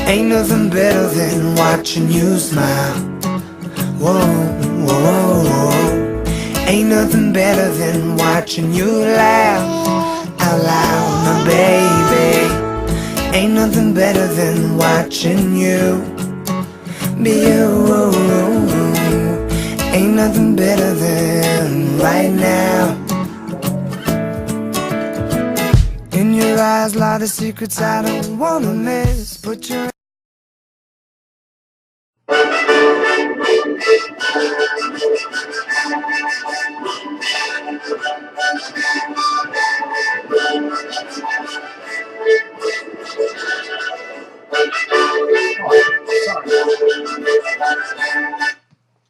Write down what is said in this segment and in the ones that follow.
Ain't nothing better than watching you smile. Whoa, whoa, whoa, whoa. Ain't nothing better than watching you laugh out loud, my baby. Ain't nothing better than watching you be you. Ain't nothing better than right now. In your eyes lie the secrets I don't wanna miss. Put your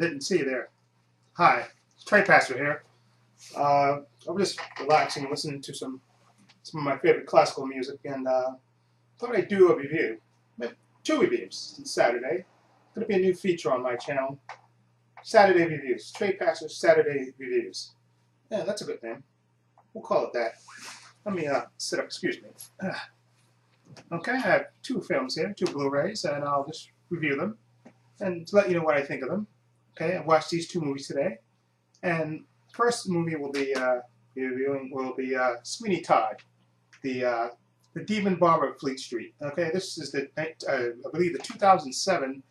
Didn't see you there. Hi, Trepacer here. I'm just relaxing, listening to some of my favorite classical music, and thought I'd do a review. Two reviews. It's Saturday. It's going to be a new feature on my channel. Saturday reviews. Trepacer Saturday reviews. Yeah, that's a good name. We'll call it that. Let me sit up. Excuse me. Okay, I have two films here, two Blu-rays, and I'll just review them and to let you know what I think of them. Okay, I've watched these two movies today, and the first movie we'll be reviewing will be Sweeney Todd, the Demon Barber of Fleet Street. Okay, this is the I believe the 2007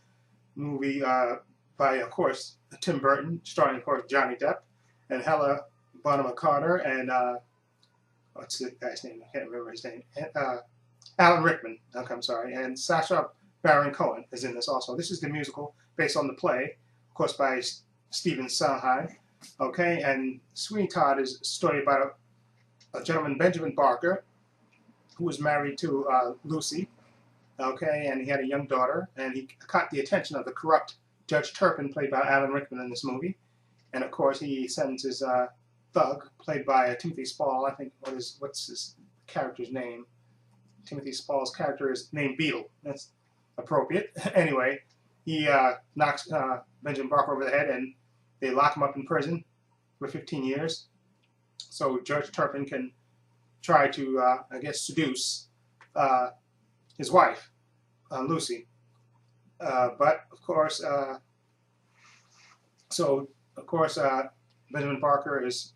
movie by, of course, Tim Burton, starring, of course, Johnny Depp and Helena Bonham Carter and what's the guy's name? I can't remember his name. Alan Rickman. Okay, I'm sorry, and Sacha Baron Cohen is in this also. This is the musical based on the play, of course, by Stephen Sondheim. Okay, and Sweeney Todd is a story about a gentleman, Benjamin Barker, who was married to Lucy. Okay, and he had a young daughter, and he caught the attention of the corrupt Judge Turpin, played by Alan Rickman in this movie. And of course, he sends his thug, played by Timothy Spall. I think what's his character's name? Timothy Spall's character is named Beetle. That's appropriate. Anyway, he knocks Benjamin Barker over the head, and they lock him up in prison for 15 years. So Judge Turpin can try to, I guess, seduce his wife, Lucy. But of course, Benjamin Barker is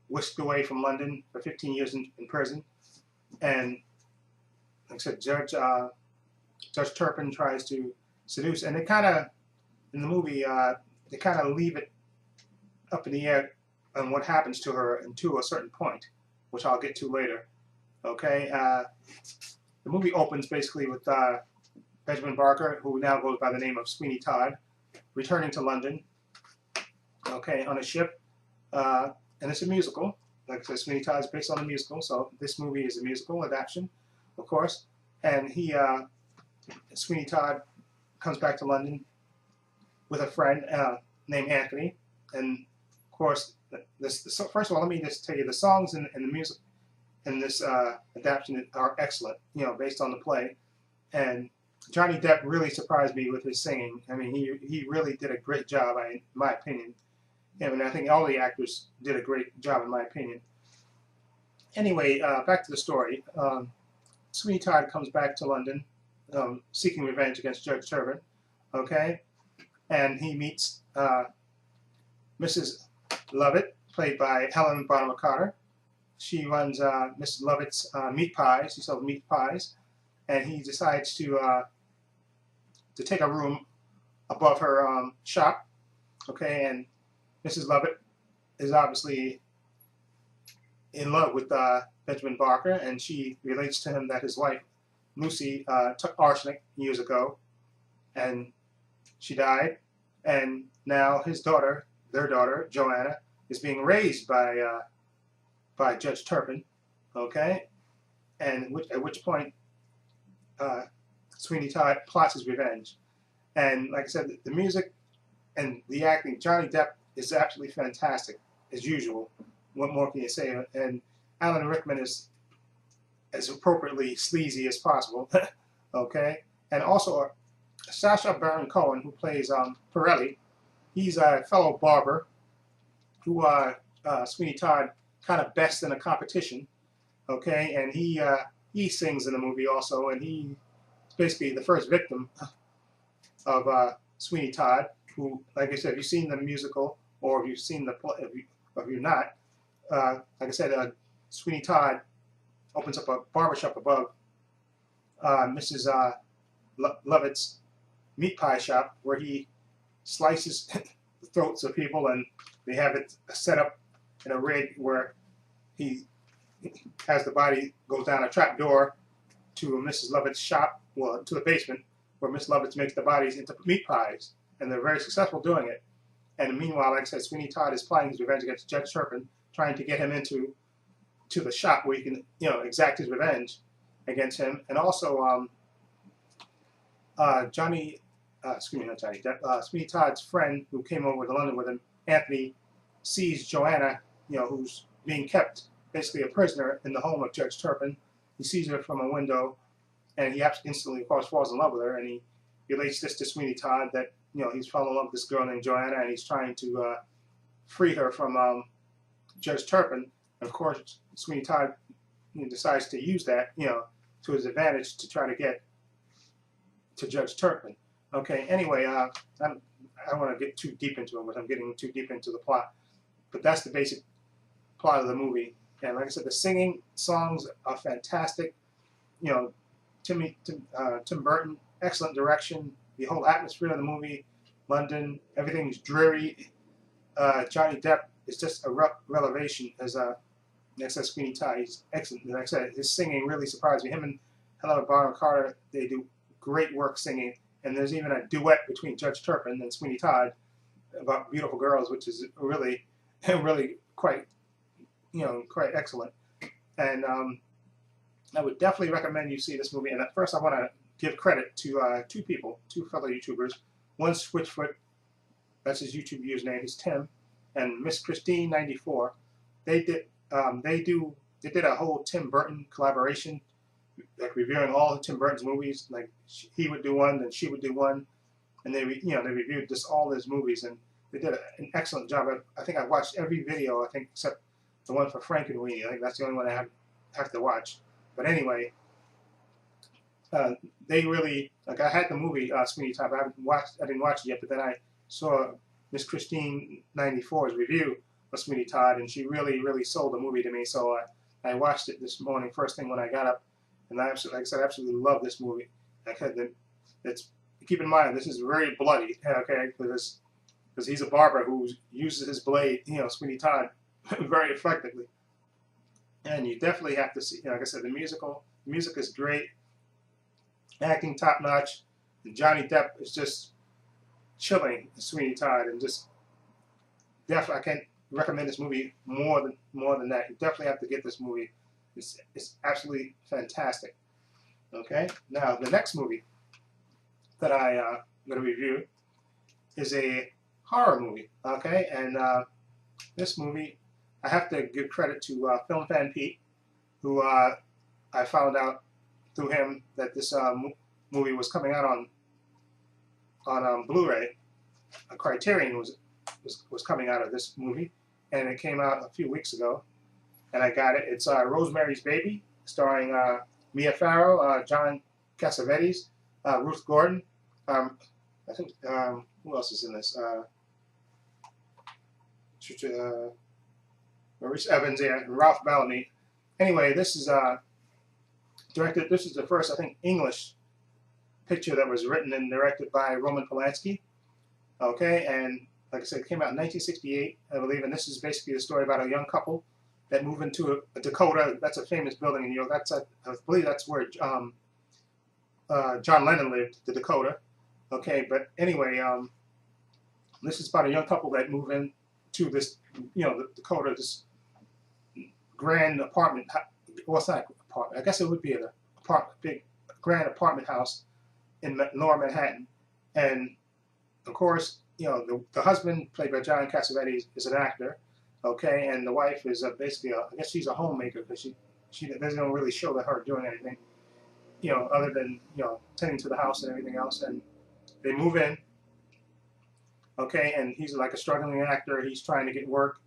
whisked away from London for 15 years in prison, and like I said, Judge Turpin tries to seduce, and they kind of, in the movie, they kind of leave it up in the air on what happens to her until a certain point, which I'll get to later. Okay, the movie opens basically with Benjamin Barker, who now goes by the name of Sweeney Todd, returning to London. Okay, on a ship, and it's a musical. Like I said, Sweeney Todd is based on a musical, so this movie is a musical adaptation, of course. And Sweeney Todd comes back to London with a friend named Anthony. And of course, so first of all, let me just tell you, the songs and the music in this adaptation are excellent, based on the play. And Johnny Depp really surprised me with his singing. I mean, he really did a great job, in my opinion. And I think all the actors did a great job, in my opinion. Anyway, back to the story. Sweeney Todd comes back to London, seeking revenge against Judge Turpin. Okay, and he meets Mrs. Lovett, played by Helena Bonham Carter. She runs Mrs. Lovett's meat pies. She sells meat pies, and he decides to take a room above her shop. Okay, and Mrs. Lovett is obviously in love with Benjamin Barker, and she relates to him that his wife, Lucy, took arsenic years ago, and she died, and now his daughter, their daughter, Joanna, is being raised by Judge Turpin, okay, and at which point Sweeney Todd plots his revenge. And like I said, the music and the acting, Johnny Depp is absolutely fantastic, as usual. What more can you say? And Alan Rickman is as appropriately sleazy as possible, okay? And also Sacha Baron Cohen, who plays Pirelli, he's a fellow barber who Sweeney Todd kind of best in a competition, okay? And he sings in the movie also, and he basically the first victim of Sweeney Todd, who, like I said, if you've seen the musical or if you've seen the play, if you're not, like I said, Sweeney Todd opens up a barbershop above Mrs. Lovett's meat pie shop, where he slices the throats of people, and they have it set up in a rig where he has the body go down a trap door to Mrs. Lovett's shop, well, to the basement, where Miss Lovett makes the bodies into meat pies, and they're very successful doing it. And meanwhile, like I said, Sweeney Todd is plotting his revenge against Judge Turpin, trying to get him into the shop where he can, exact his revenge against him. And also, Sweeney Todd's friend who came over to London with him, Anthony, sees Joanna, who's being kept basically a prisoner in the home of Judge Turpin. He sees her from a window, and he instantly, of course, falls in love with her, and he relates this to Sweeney Todd, that he's fallen in love with this girl named Joanna, and he's trying to free her from Judge Turpin. And of course, Sweeney Todd decides to use that, to his advantage to try to get to Judge Turpin. Okay. Anyway, I don't want to get too deep into it, but I'm getting too deep into the plot. But that's the basic plot of the movie. And like I said, the singing songs are fantastic. Tim Burton, excellent direction. The whole atmosphere of the movie, London, everything's dreary. Johnny Depp is just a revelation as next to Sweeney Todd. He's excellent. Like I said, his singing really surprised me. Him and Helena Bonham Carter, they do great work singing. And there's even a duet between Judge Turpin and Sweeney Todd about Beautiful Girls, which is really, really quite excellent. And I would definitely recommend you see this movie. And at first, I want to give credit to two fellow YouTubers. One Switchfoot, that's his YouTube username, is Tim, and Miss Christine 94. They did a whole Tim Burton collaboration, like reviewing all of Tim Burton's movies. Like he would do one, then she would do one, and they reviewed just all his movies, and they did an excellent job. I think I watched every video, I think, except the one for Frankenweenie. I think that's the only one I have to watch. But anyway, they really, like, I had the movie Sweeney Todd. I didn't watch it yet, but then I saw Miss Christine 94's review of Sweeney Todd, and she really, really sold the movie to me. So I watched it this morning, first thing when I got up, and I absolutely love this movie. Keep in mind, this is very bloody, okay, because he's a barber who uses his blade, Sweeney Todd, very effectively. And you definitely have to see, like I said, the music is great, acting top notch, and Johnny Depp is just chilling Sweeney Todd, and just definitely, I can't recommend this movie more than that. You definitely have to get this movie. It's absolutely fantastic. Okay, now the next movie that I'm going to review is a horror movie. Okay, and this movie, I have to give credit to Film Fan Pete, who I found out through him that this movie was coming out on Blu-ray. A Criterion was coming out of this movie, and it came out a few weeks ago, and I got it. It's Rosemary's Baby, starring Mia Farrow, John Cassavetes, Ruth Gordon. I think who else is in this? Maurice Evans, yeah, and Ralph Bellamy. Anyway, this is directed. This is the first, I think, English picture that was written and directed by Roman Polanski. Okay, and like I said, it came out in 1968, I believe, and this is basically the story about a young couple that move into a Dakota. That's a famous building in New York. I believe that's where John Lennon lived, the Dakota. Okay, but anyway, this is about a young couple that move in to this, the Dakota, this grand apartment. Well, it's not an apartment. I guess it would be a big grand apartment house in Lower Manhattan. And of course, the husband, played by John Cassavetes, is an actor. Okay, and the wife is basically, I guess she's a homemaker, because she doesn't really show her doing anything, other than tending to the house and everything else. And they move in. Okay, and he's like a struggling actor. He's trying to get work.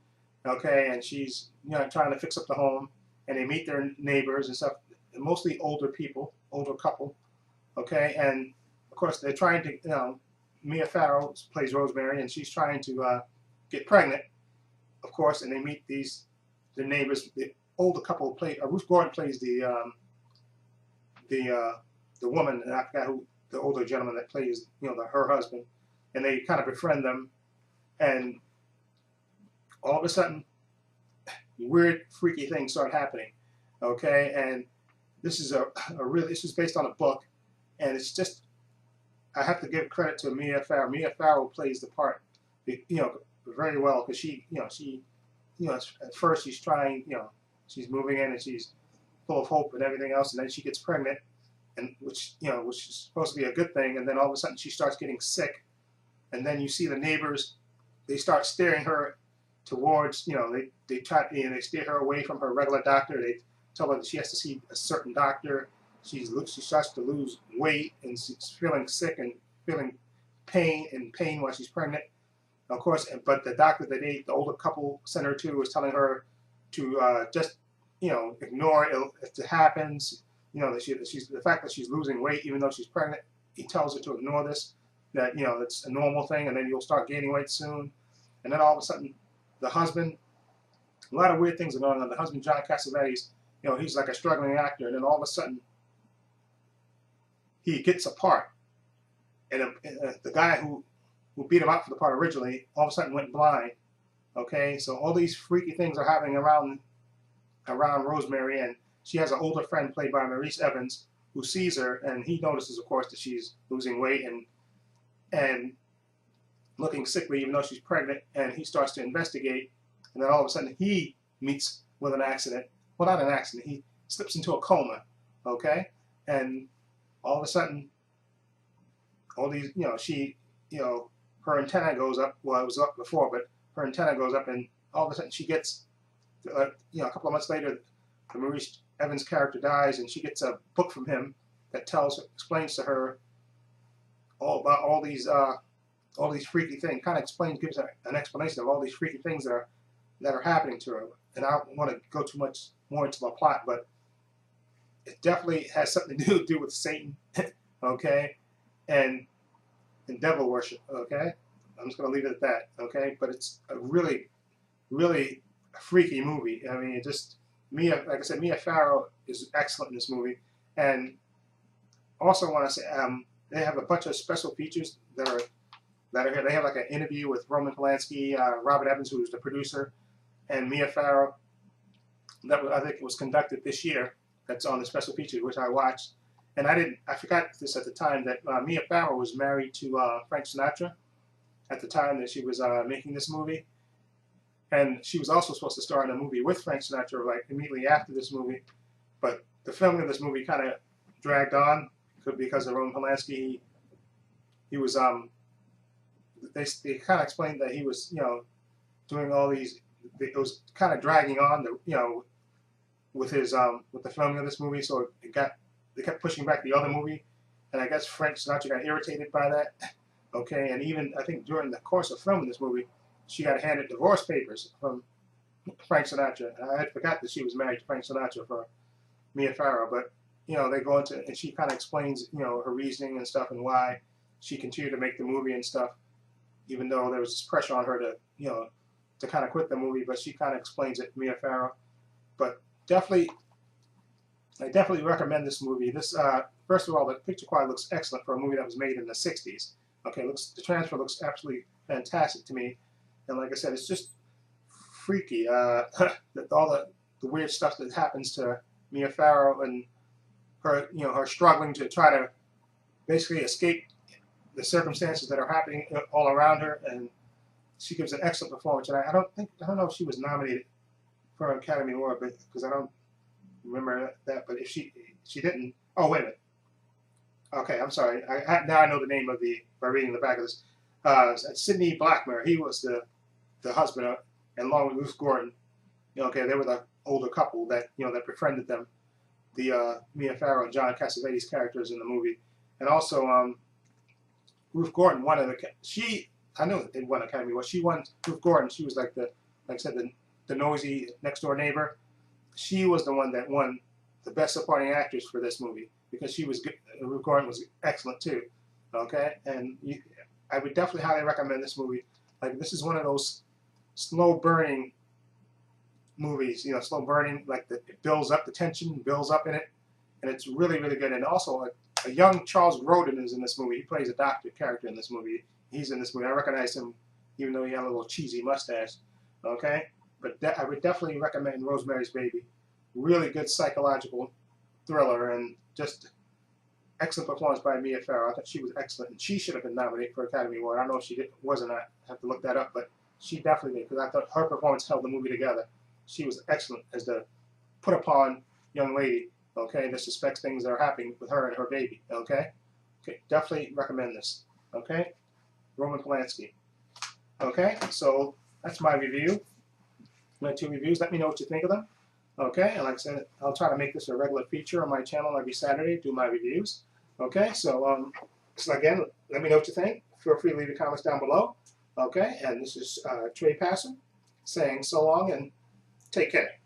Okay, and she's trying to fix up the home, and they meet their neighbors and stuff. Mostly older people, older couple. Okay, and of course they're trying to, Mia Farrow plays Rosemary, and she's trying to get pregnant, of course, and they meet the neighbors. The older couple Ruth Gordon plays the woman, and I forgot who the older gentleman that plays, her husband, and they kind of befriend them, and all of a sudden, weird, freaky things start happening. Okay, and this is this is based on a book, and it's just, I have to give credit to Mia Farrow. Mia Farrow plays the part, very well, because she at first she's trying, she's moving in and she's full of hope and everything else, and then she gets pregnant, and which is supposed to be a good thing, and then all of a sudden she starts getting sick, and then you see the neighbors, they start steering her towards, they try, they steer her away from her regular doctor. They tell her that she has to see a certain doctor. She starts to lose weight, and she's feeling sick and feeling pain while she's pregnant. Of course, but the doctor that the older couple sent her to was telling her to just, ignore it if it happens. The fact that she's losing weight even though she's pregnant, he tells her to ignore this, that, it's a normal thing, and then you'll start gaining weight soon. And then all of a sudden, the husband, a lot of weird things are going on. The husband, John Cassavetes, he's like a struggling actor, and then all of a sudden, he gets a part, and the guy who beat him up for the part originally, all of a sudden went blind. Okay, so all these freaky things are happening around Rosemary, and she has an older friend played by Maurice Evans who sees her, and he notices, of course, that she's losing weight and looking sickly even though she's pregnant, and he starts to investigate, and then all of a sudden he meets with an accident. Well, not an accident, he slips into a coma. Okay, and all of a sudden, all these, her antenna goes up. Well, it was up before, but her antenna goes up, and all of a sudden she gets, a couple of months later, the Maurice Evans character dies, and she gets a book from him that explains to her all about all these freaky things. Kind of gives her an explanation of all these freaky things that are happening to her. And I don't want to go too much more into the plot, but it definitely has something to do with Satan, okay, and devil worship, okay. I'm just going to leave it at that, okay. But it's a really, really freaky movie. I mean, like I said, Mia Farrow is excellent in this movie, and also want to say they have a bunch of special features that are here. They have like an interview with Roman Polanski, Robert Evans, who's the producer, and Mia Farrow. I think it was conducted this year. That's on the special features, which I watched, and I forgot this at the time, that Mia Farrow was married to Frank Sinatra at the time that she was making this movie, and she was also supposed to star in a movie with Frank Sinatra like immediately after this movie, but the filming of this movie kind of dragged on because of Roman Polanski. He was they kind of explained that he was doing all these. It was kind of dragging on with his with the filming of this movie, so they kept pushing back the other movie, and I guess Frank Sinatra got irritated by that. Okay, and even I think during the course of filming this movie, she got handed divorce papers from Frank Sinatra. And I had forgot that she was married to Frank Sinatra for Mia Farrow, but they go into, and she kind of explains her reasoning and stuff, and why she continued to make the movie and stuff, even though there was this pressure on her to kind of quit the movie. But she kind of explains it, Mia Farrow. But I definitely recommend this movie. This first of all, the picture quality looks excellent for a movie that was made in the '60s. Okay, the transfer looks absolutely fantastic to me, and like I said, it's just freaky. All the weird stuff that happens to Mia Farrow, and her her struggling to try to basically escape the circumstances that are happening all around her, and she gives an excellent performance. And I don't know if she was nominated for an Academy Award, but because I don't remember that. But if she didn't, oh wait a minute. Okay, I'm sorry. Now I know the name of by reading the back of this. Sidney Blackmer. He was the husband, and along with Ruth Gordon. Okay, they were the older couple that that befriended them. The Mia Farrow and John Cassavetes characters in the movie, and also Ruth Gordon won I know they won Academy Award. She won. Ruth Gordon. She was like I said, the noisy next door neighbor. She was the one that won the Best Supporting Actress for this movie. because she was good. Recording was excellent too. Okay, and I would definitely highly recommend this movie. Like, this is one of those slow burning movies, you know, slow burning, like it builds up, the tension builds up in it, and it's really, really good. And also, a young Charles Grodin is in this movie. He plays a doctor character in this movie. He's in this movie. I recognize him, even though he had a little cheesy mustache. Okay, but I would definitely recommend Rosemary's Baby. Really good psychological thriller, and just excellent performance by Mia Farrow. I thought she was excellent, and she should have been nominated for Academy Award. I don't know if she wasn't. I have to look that up, but she definitely did, because I thought her performance held the movie together. She was excellent as the put upon young lady, okay, that suspects things that are happening with her and her baby, okay? Okay, definitely recommend this, okay? Roman Polanski. Okay, so that's my review. My 2 reviews. Let me know what you think of them. Okay, and like I said, I'll try to make this a regular feature on my channel every Saturday, do my reviews. Okay, so again, let me know what you think. Feel free to leave your comments down below. Okay, and this is Trepacer saying so long and take care.